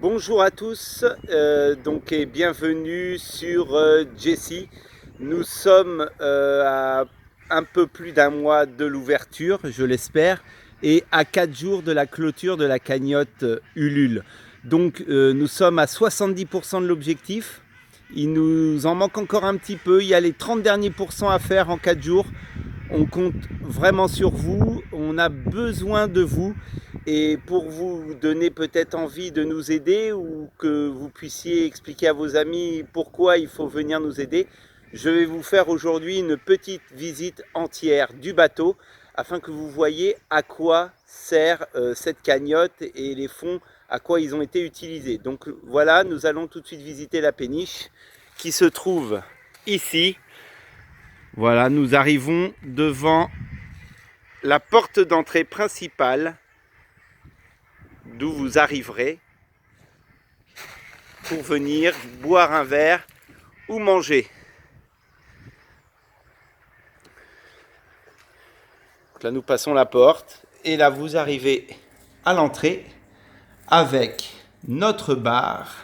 Bonjour à tous, et bienvenue sur Jessie. Nous sommes à un peu plus d'un mois de l'ouverture, je l'espère, et à 4 jours de la clôture de la cagnotte Ulule. Nous sommes à 70% de l'objectif. Il nous en manque encore un petit peu. Il y a les 30 derniers pourcents à faire en 4 jours. On compte vraiment sur vous. On a besoin de vous. Et pour vous donner peut-être envie de nous aider ou que vous puissiez expliquer à vos amis pourquoi il faut venir nous aider, je vais vous faire aujourd'hui une petite visite entière du bateau afin que vous voyez à quoi sert cette cagnotte et les fonds, à quoi ils ont été utilisés. Donc voilà, nous allons tout de suite visiter la péniche qui se trouve ici. Voilà, nous arrivons devant la porte d'entrée principale d'où vous arriverez pour venir boire un verre ou manger. Donc là, nous passons la porte et là, vous arrivez à l'entrée avec notre bar,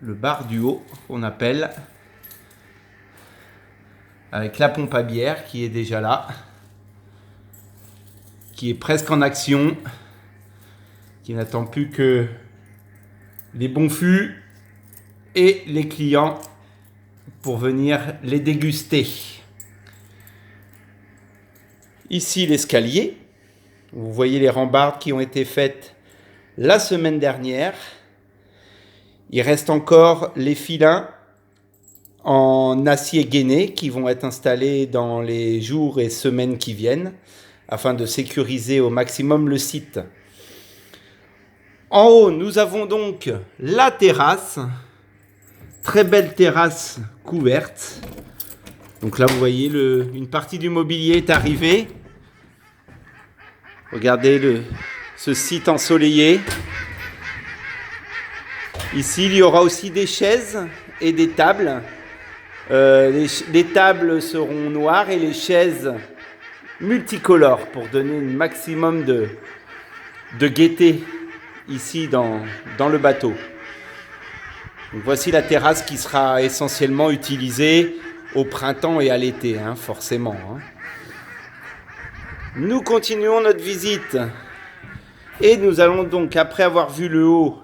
le bar du haut qu'on appelle, avec la pompe à bière qui est déjà là, qui est presque en action, qui n'attend plus que les bons fûts et les clients pour venir les déguster. Ici l'escalier, vous voyez les rambardes qui ont été faites la semaine dernière. Il reste encore les filins en acier gainé qui vont être installés dans les jours et semaines qui viennent afin de sécuriser au maximum le site. En haut, nous avons donc la terrasse, très belle terrasse couverte. Donc là, vous voyez, une partie du mobilier est arrivée. Regardez ce site ensoleillé. Ici, il y aura aussi des chaises et des tables. Les tables seront noires et les chaises multicolores pour donner un maximum de gaieté ici dans le bateau. Donc voici la terrasse qui sera essentiellement utilisée au printemps et à l'été, forcément. Nous continuons notre visite et nous allons donc, après avoir vu le haut,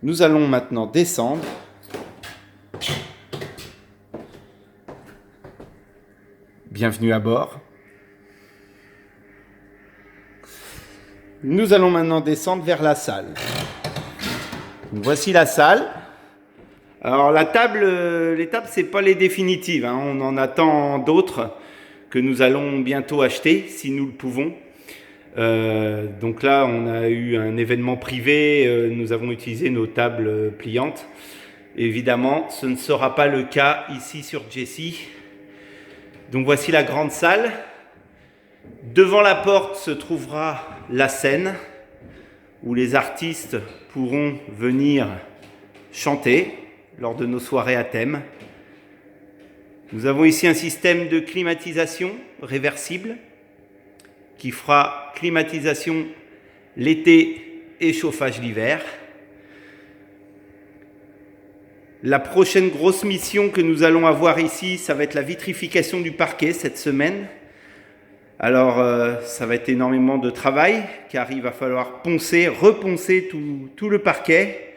nous allons maintenant descendre. Bienvenue à bord. Nous allons maintenant descendre vers la salle. Donc voici la salle. Alors les tables, c'est pas les définitives. On en attend d'autres que nous allons bientôt acheter, si nous le pouvons. Donc là, on a eu un événement privé. Nous avons utilisé nos tables pliantes. Évidemment, ce ne sera pas le cas ici sur Jessie. Donc voici la grande salle. Devant la porte se trouvera la scène où les artistes pourront venir chanter lors de nos soirées à thème. Nous avons ici un système de climatisation réversible qui fera climatisation l'été et chauffage l'hiver. La prochaine grosse mission que nous allons avoir ici, ça va être la vitrification du parquet cette semaine. Alors, ça va être énormément de travail, car il va falloir reponcer tout le parquet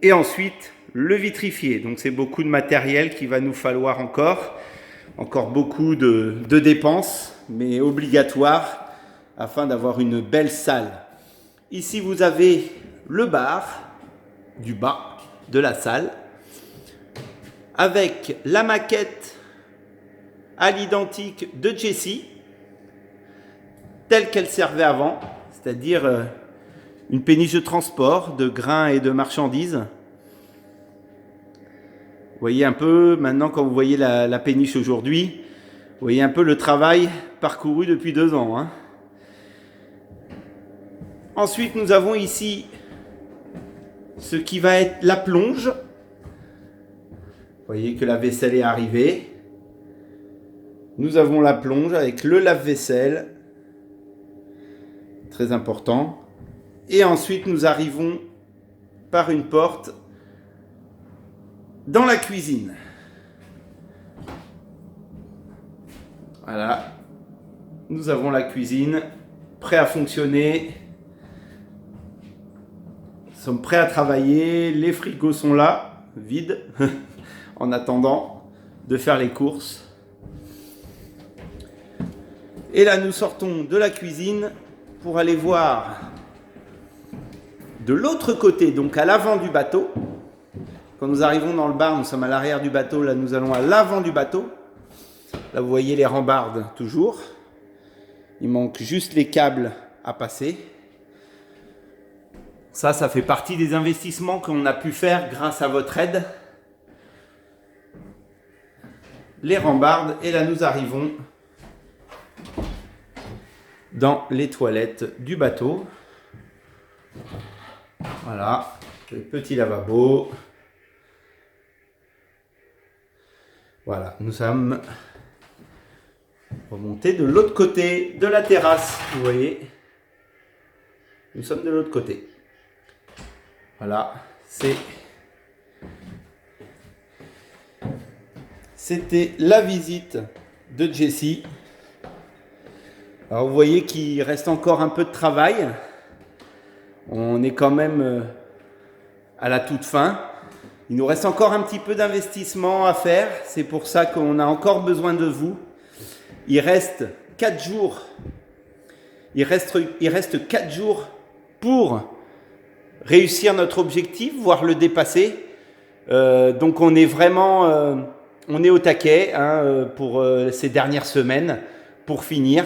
et ensuite le vitrifier. Donc, c'est beaucoup de matériel qu'il va nous falloir encore beaucoup de dépenses, mais obligatoires afin d'avoir une belle salle. Ici, vous avez le bar du bas de la salle avec la maquette à l'identique de Jessie, telle qu'elle servait avant, c'est-à-dire une péniche de transport de grains et de marchandises. Vous voyez un peu, maintenant quand vous voyez la péniche aujourd'hui, vous voyez un peu le travail parcouru depuis 2 ans. Ensuite, nous avons ici ce qui va être la plonge. Vous voyez que la vaisselle est arrivée. Nous avons la plonge avec le lave-vaisselle. Très important. Et ensuite, nous arrivons par une porte dans la cuisine. Voilà. Nous avons la cuisine, prêt à fonctionner. Nous sommes prêts à travailler. Les frigos sont là, vides, en attendant de faire les courses. Et là, nous sortons de la cuisine pour aller voir de l'autre côté, donc à l'avant du bateau. Quand nous arrivons dans le bar, nous sommes à l'arrière du bateau. Là, nous allons à l'avant du bateau. Là, vous voyez les rambardes toujours. Il manque juste les câbles à passer. Ça fait partie des investissements qu'on a pu faire grâce à votre aide. Les rambardes. Et là, nous arrivons dans les toilettes du bateau. Voilà, le petit lavabo. Voilà, nous sommes remontés de l'autre côté de la terrasse, vous voyez. Nous sommes de l'autre côté. Voilà, c'était la visite de Jessie. Alors vous voyez qu'il reste encore un peu de travail. On est quand même à la toute fin. Il nous reste encore un petit peu d'investissement à faire. C'est pour ça qu'on a encore besoin de vous. Il reste 4 jours. Il reste 4 jours pour réussir notre objectif, voire le dépasser. Donc on est vraiment on est au taquet pour ces dernières semaines pour finir.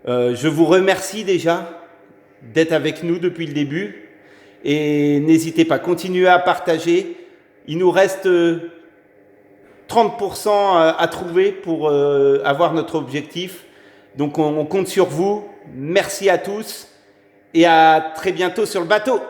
Je vous remercie déjà d'être avec nous depuis le début et n'hésitez pas, continuez à partager. Il nous reste 30% à trouver pour avoir notre objectif. Donc on compte sur vous. Merci à tous et à très bientôt sur le bateau.